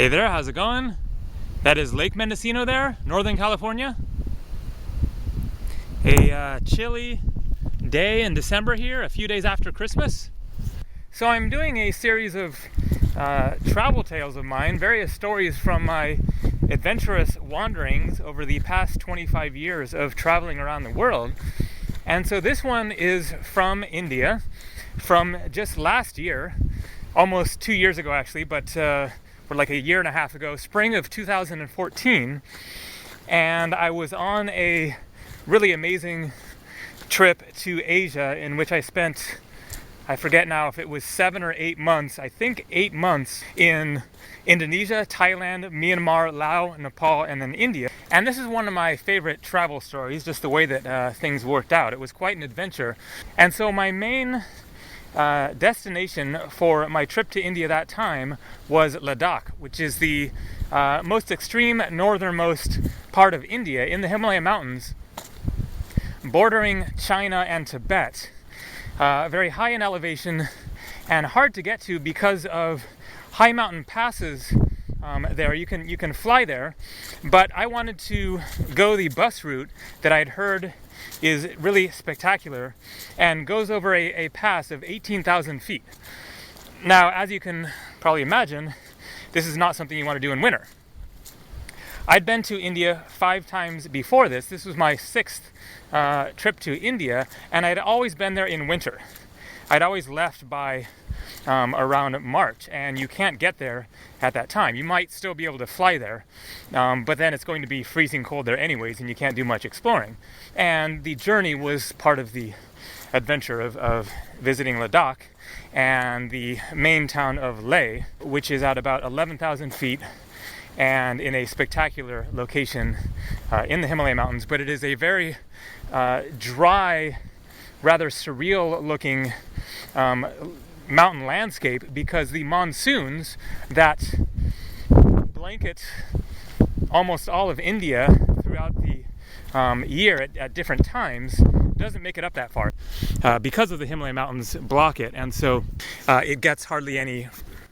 Hey there, how's it going? That is Lake Mendocino there, Northern California. A chilly day in December here, a few days after Christmas. So I'm doing a series of travel tales of mine, various stories from my adventurous wanderings over the past 25 years of traveling around the world. And so this one is from India, from just last year, almost 2 years ago actually, but or like a year and a half ago, spring of 2014, and I was on a really amazing trip to Asia in which I spent, I forget now if it was 7 or 8 months, I think 8 months in Indonesia, Thailand, Myanmar, Laos, Nepal, and then India. And this is one of my favorite travel stories, just the way that things worked out. It was quite an adventure. And so my main destination for my trip to India that time was Ladakh, which is the most extreme northernmost part of India in the Himalaya mountains, bordering China and Tibet. Very high in elevation and hard to get to because of high mountain passes there. You can fly there, but I wanted to go the bus route that I'd heard is really spectacular and goes over a pass of 18,000 feet. Now, as you can probably imagine, this is not something you want to do in winter. I'd been to India 5 times before this. This was my 6th trip to India, and I'd always been there in winter. I'd always left by around March, and you can't get there at that time. You might still be able to fly there, but then it's going to be freezing cold there anyways, and you can't do much exploring. And the journey was part of the adventure of visiting Ladakh and the main town of Leh, which is at about 11,000 feet and in a spectacular location in the Himalaya mountains. But it is a very dry, rather surreal looking mountain landscape because the monsoons that blanket almost all of India throughout the year at different times doesn't make it up that far because of the Himalaya mountains block it, and so it gets hardly any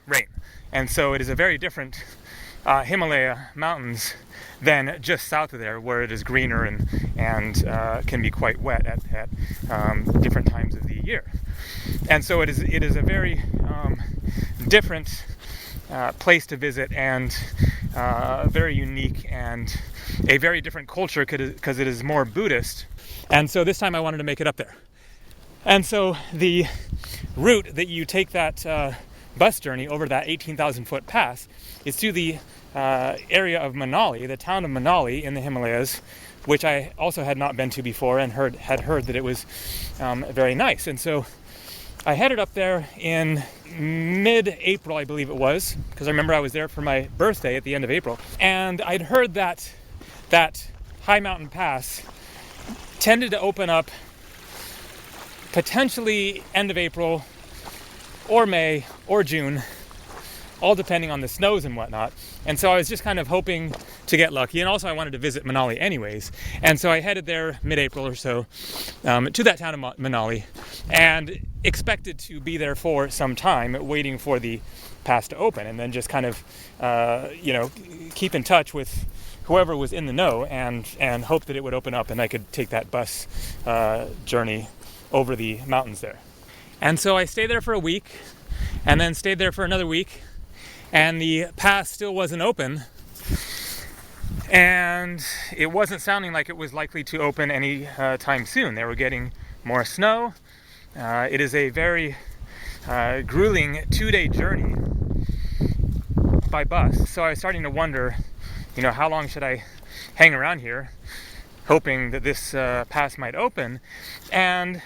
rain. And so it is a very different Himalaya mountains than just south of there, where it is greener and can be quite wet at different times of the year. And so it is a very different place to visit, and very unique, and a very different culture because it is more Buddhist. And so this time I wanted to make it up there. And so the route that you take that bus journey over that 18,000 foot pass is to the area of Manali, the town of Manali in the Himalayas, which I also had not been to before and had heard that it was very nice. And so I headed up there in mid-April, I believe it was, because I remember I was there for my birthday at the end of April. And I'd heard that high mountain pass tended to open up potentially end of April or May or June, all depending on the snows and whatnot. And so I was just kind of hoping to get lucky, and also I wanted to visit Manali anyways. And so I headed there mid-April or so to that town of Manali, and expected to be there for some time waiting for the pass to open, and then just kind of keep in touch with whoever was in the know and hope that it would open up and I could take that bus journey over the mountains there. And so I stayed there for a week, and then stayed there for another week, and the pass still wasn't open, and it wasn't sounding like it was likely to open any time soon. They were getting more snow. It is a very grueling 2-day journey by bus, so I was starting to wonder, how long should I hang around here, hoping that this pass might open. And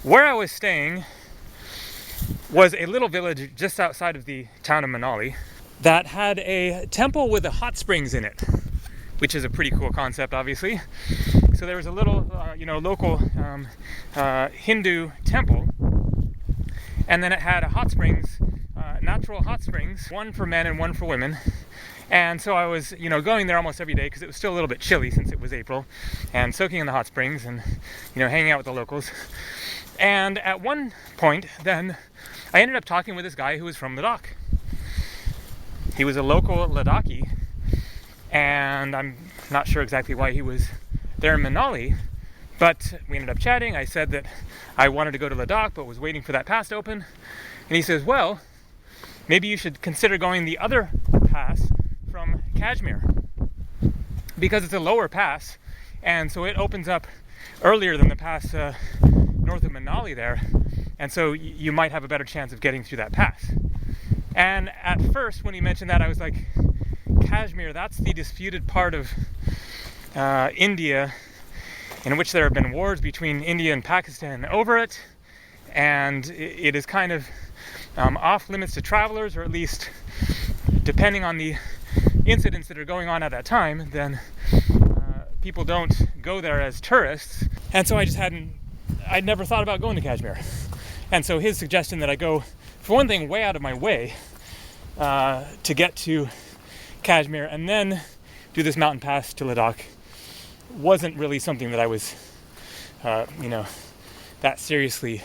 where I was staying was a little village just outside of the town of Manali that had a temple with a hot springs in it, which is a pretty cool concept, obviously. So there was a little, local Hindu temple, and then it had a hot springs, natural hot springs, one for men and one for women. And so I was, going there almost every day because it was still a little bit chilly since it was April, and soaking in the hot springs and, hanging out with the locals. And at one point, then, I ended up talking with this guy who was from Ladakh. He was a local Ladakhi, and I'm not sure exactly why he was there in Manali, but we ended up chatting. I said that I wanted to go to Ladakh, but was waiting for that pass to open. And he says, well, maybe you should consider going the other pass from Kashmir, because it's a lower pass, and so it opens up earlier than the pass north of Manali there, and so you might have a better chance of getting through that pass. And at first, when he mentioned that, I was like, Kashmir, that's the disputed part of India in which there have been wars between India and Pakistan over it, and it is kind of off limits to travelers, or at least depending on the incidents that are going on at that time, then people don't go there as tourists. And so I'd never thought about going to Kashmir. And so his suggestion that I go, for one thing, way out of my way to get to Kashmir and then do this mountain pass to Ladakh wasn't really something that I was, that seriously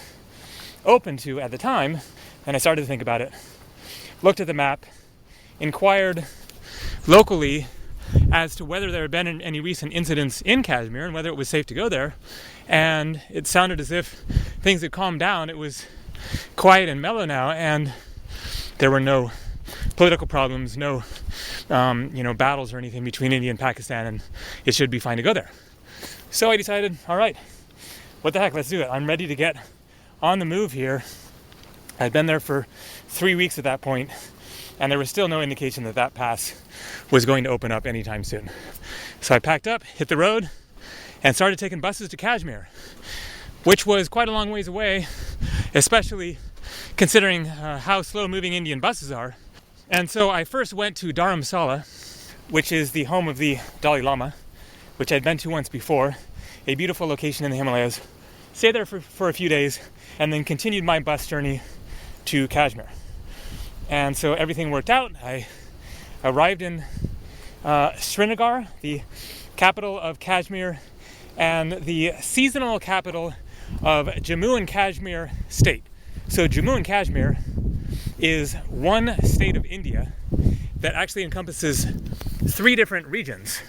open to at the time. And I started to think about it, looked at the map, inquired locally as to whether there had been any recent incidents in Kashmir and whether it was safe to go there. And it sounded as if things had calmed down. It was quiet and mellow now, and there were no political problems, no battles or anything between India and Pakistan, and it should be fine to go there. So I decided, all right, what the heck, let's do it. I'm ready to get on the move here. I'd been there for 3 weeks at that point, and there was still no indication that that pass was going to open up anytime soon. So I packed up, hit the road, and started taking buses to Kashmir, which was quite a long ways away, especially considering how slow-moving Indian buses are. And so I first went to Dharamshala, which is the home of the Dalai Lama, which I'd been to once before, a beautiful location in the Himalayas. Stayed there for a few days, and then continued my bus journey to Kashmir. And so everything worked out. I arrived in Srinagar, the capital of Kashmir, and the seasonal capital of Jammu and Kashmir state. So Jammu and Kashmir is one state of India that actually encompasses 3 different regions: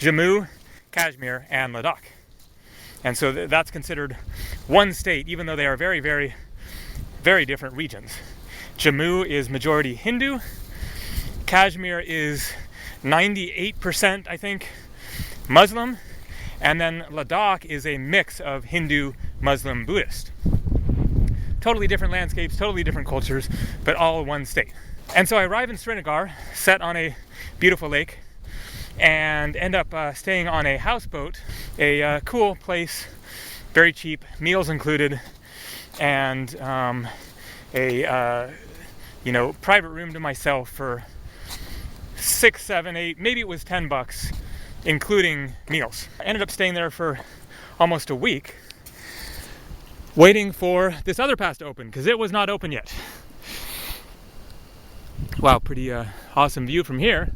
Jammu, Kashmir, and Ladakh. And so that's considered one state, even though they are very, very, very different regions. Jammu is majority Hindu. Kashmir is 98%, I think, Muslim. And then Ladakh is a mix of Hindu, Muslim, Buddhist. Totally different landscapes, totally different cultures, but all one state. And so I arrive in Srinagar, set on a beautiful lake, and end up staying on a houseboat, a cool place, very cheap, meals included, and a private room to myself for $6, $7, $8, maybe it was $10, including meals. I ended up staying there for almost a week, waiting for this other pass to open, because it was not open yet. Wow, pretty awesome view from here.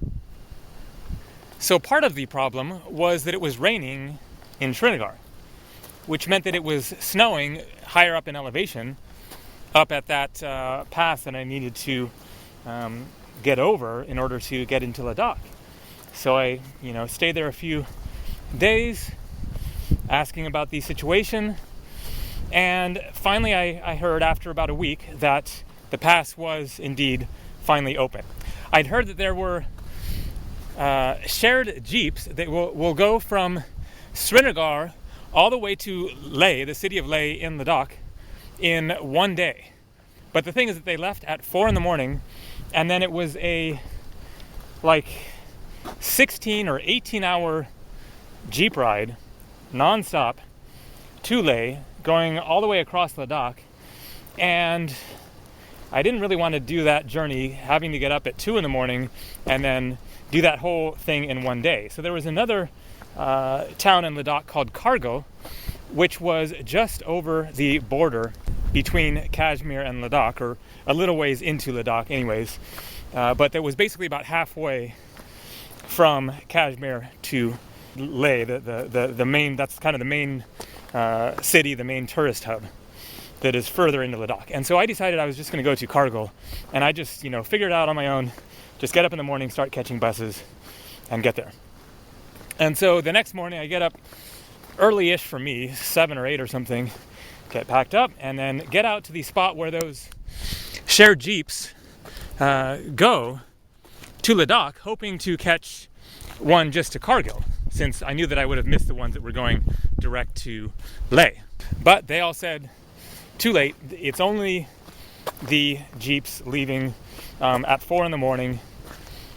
So part of the problem was that it was raining in Srinagar, which meant that it was snowing higher up in elevation, up at that pass that I needed to get over in order to get into Ladakh. So I, stayed there a few days, asking about the situation, and finally I heard after about a week that the pass was indeed finally open. I'd heard that there were shared jeeps that will go from Srinagar all the way to Leh, the city of Leh in Ladakh, in one day. But the thing is that they left at 4 a.m, and then it was a 16 or 18 hour jeep ride non-stop to Leh, going all the way across Ladakh. And I didn't really want to do that journey, having to get up at 2 a.m. and then do that whole thing in one day. So there was another town in Ladakh called Kargil, which was just over the border between Kashmir and Ladakh, or a little ways into Ladakh anyways, but that was basically about halfway from Kashmir to Leh, the main, that's kind of the main city, the main tourist hub, that is further into Ladakh. And so I decided I was just going to go to Kargil, and I just, figured it out on my own. Just get up in the morning, start catching buses, and get there. And so the next morning I get up early-ish for me, 7 or 8 or something, get packed up, and then get out to the spot where those shared jeeps go to Ladakh, hoping to catch one just to Kargil, since I knew that I would have missed the ones that were going direct to Leh. But they all said, too late, it's only the jeeps leaving at 4 in the morning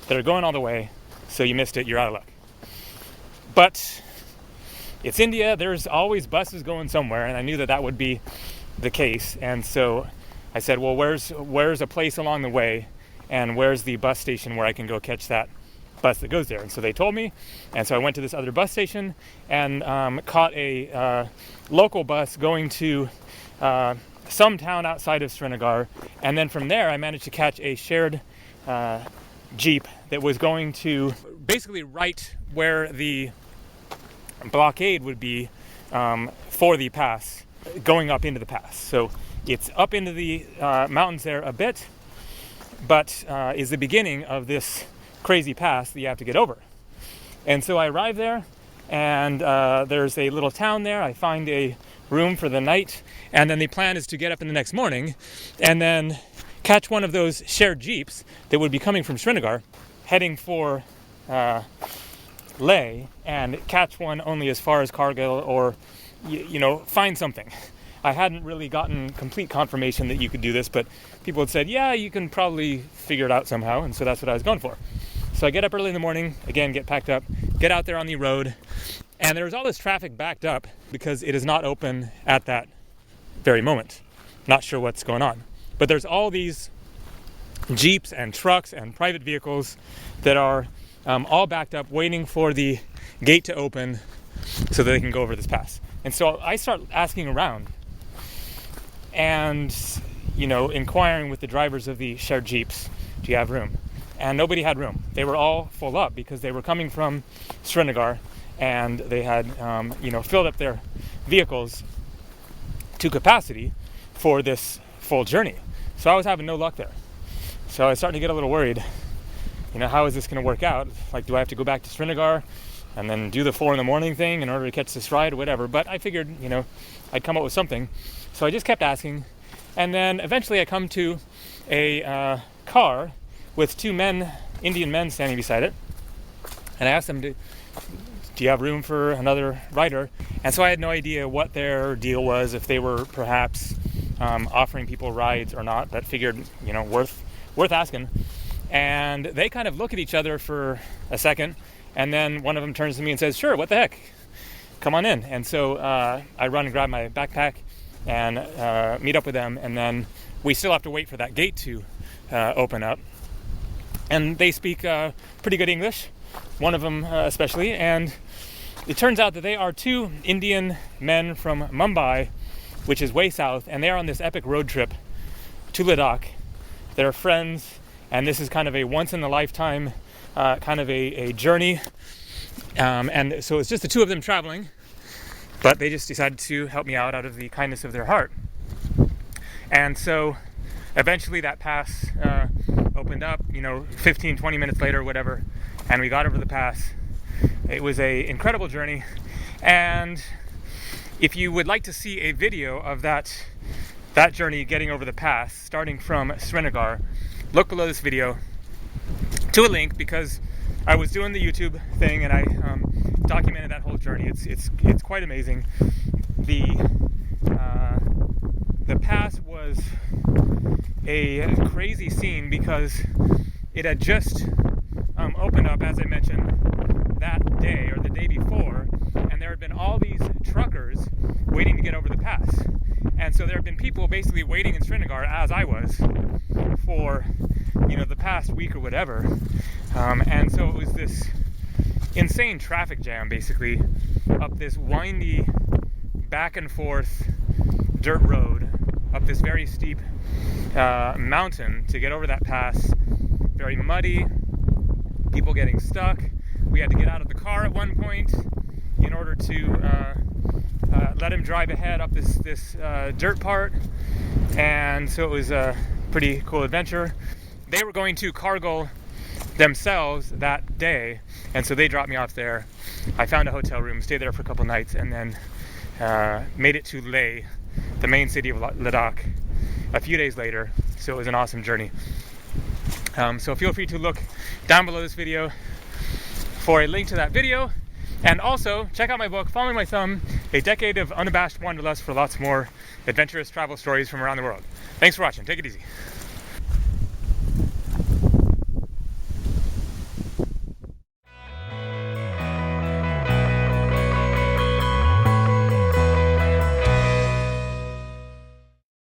that are going all the way, so you missed it, you're out of luck. But it's India, there's always buses going somewhere, and I knew that that would be the case. And so I said, well, where's a place along the way, and where's the bus station where I can go catch that bus that goes there? And so they told me, and so I went to this other bus station and caught a local bus going to some town outside of Srinagar, and then from there I managed to catch a shared jeep that was going to basically right where the blockade would be for the pass, going up into the pass. So it's up into the mountains there a bit, but is the beginning of this crazy pass that you have to get over. And so I arrive there, and there's a little town there. I find a room for the night, and then the plan is to get up in the next morning and then catch one of those shared jeeps that would be coming from Srinagar, heading for Leh, and catch one only as far as Kargil, or find something. I hadn't really gotten complete confirmation that you could do this, but people had said, yeah, you can probably figure it out somehow, and so that's what I was going for. So I get up early in the morning, again, get packed up, get out there on the road, and there's all this traffic backed up because it is not open at that very moment. Not sure what's going on. But there's all these jeeps and trucks and private vehicles that are all backed up, waiting for the gate to open so that they can go over this pass. And so I start asking around and, inquiring with the drivers of the shared jeeps, do you have room? And nobody had room. They were all full up because they were coming from Srinagar, and they had, filled up their vehicles to capacity for this full journey. So I was having no luck there. So I was starting to get a little worried. How is this going to work out? Like, do I have to go back to Srinagar and then do the 4 in the morning thing in order to catch this ride or whatever? But I figured, I'd come up with something. So I just kept asking. And then eventually I come to a car with 2 Indian men standing beside it. And I asked them, do you have room for another rider? And so I had no idea what their deal was, if they were perhaps offering people rides or not, but figured, worth asking. And they kind of look at each other for a second, and then one of them turns to me and says, sure, what the heck? Come on in. And so I run and grab my backpack and meet up with them, and then we still have to wait for that gate to open up. And they speak pretty good English, one of them especially, and it turns out that they are 2 Indian men from Mumbai, which is way south, and they are on this epic road trip to Ladakh. They're friends, and this is kind of a once-in-a-lifetime kind of a journey. And so it's just the 2 of them traveling, but they just decided to help me out of the kindness of their heart. And so eventually that pass opened up, 15, 20 minutes later, whatever, and we got over the pass. It was an incredible journey, and if you would like to see a video of that journey getting over the pass, starting from Srinagar, look below this video to a link, because I was doing the YouTube thing and I documented that whole journey. It's quite amazing. The pass was a crazy scene because it had just opened up, as I mentioned, that day or the day before, and there had been all these truckers waiting to get over the pass. And so there have been people basically waiting in Srinagar, as I was, for the past week or whatever. And so it was this insane traffic jam, basically, up this windy, back and forth dirt road, up this very steep mountain to get over that pass. Very muddy, people getting stuck. We had to get out of the car at one point in order to let him drive ahead up this dirt part, and so it was a pretty cool adventure. They were going to Kargil themselves that day, and so they dropped me off there. I found a hotel room, stayed there for a couple nights, and then made it to Leh, the main city of Ladakh, a few days later. So it was an awesome journey. So feel free to look down below this video for a link to that video, and also check out my book, Following My Thumb, A Decade of Unabashed Wanderlust, for lots more adventurous travel stories from around the world. Thanks for watching. Take it easy.